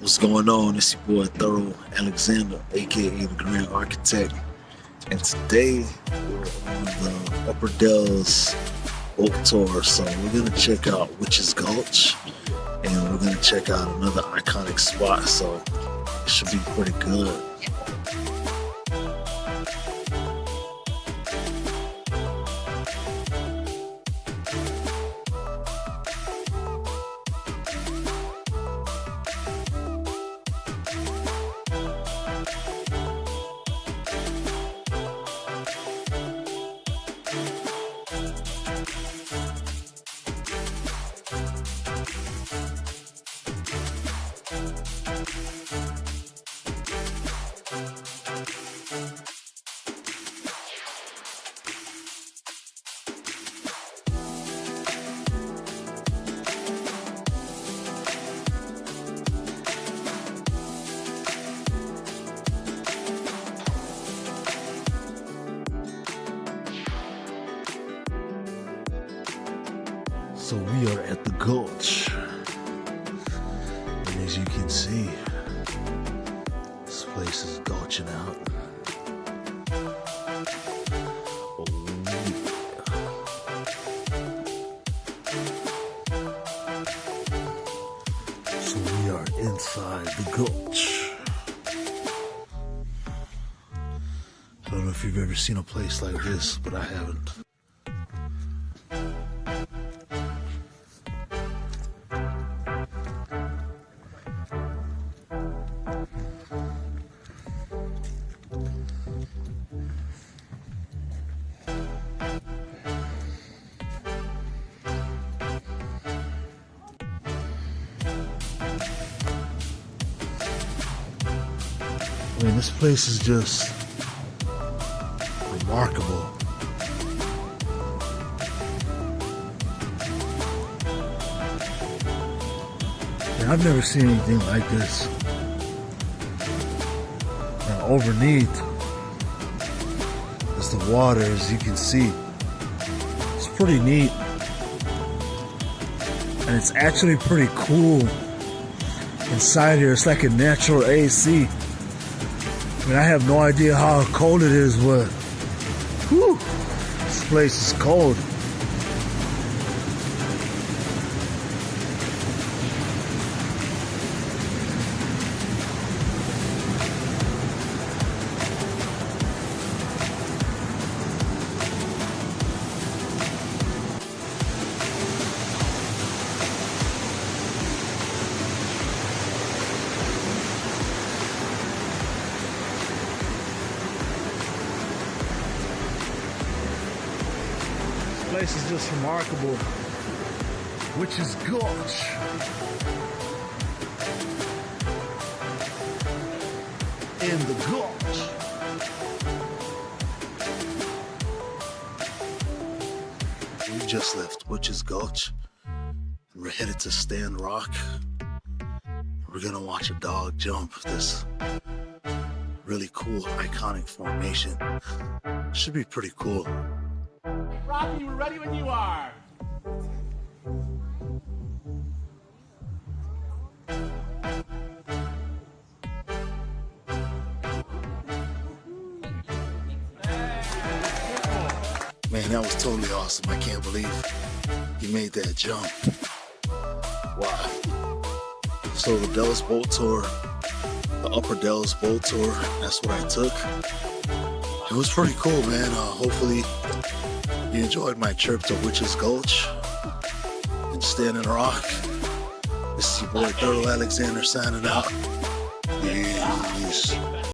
What's going on? It's your boy Thorough Alexander, aka the Grand Architect, and today we're on the Upper Dells boat tour. So we're gonna check out Witches Gulch, and we're gonna check out another iconic spot. So it should be pretty good. So we are at the Gulch, and as you can see, this place is gulching out. Oh yeah. So we are inside the Gulch. I don't know if you've ever seen a place like this, but I haven't. I mean, this place is just remarkable. And I've never seen anything like this. And underneath is the water, as you can see. It's pretty neat. And it's actually pretty cool inside here. It's like a natural AC. I mean, I have no idea how cold it is, but whew, this place is cold. This place is just remarkable. Witches Gulch. In the Gulch. We just left Witches Gulch and we're headed to Stand Rock. We're gonna watch a dog jump this really cool, iconic formation. Should be pretty cool. Rocky, we're ready when you are. Man, that was totally awesome. I can't believe he made that jump. Wow. So the Dells boat tour, the Upper Dells boat tour, that's what I took. It was pretty cool, man. Hopefully you enjoyed my trip to Witches Gulch and Standing Rock. This is your boy Thorough Alexander signing out. Peace.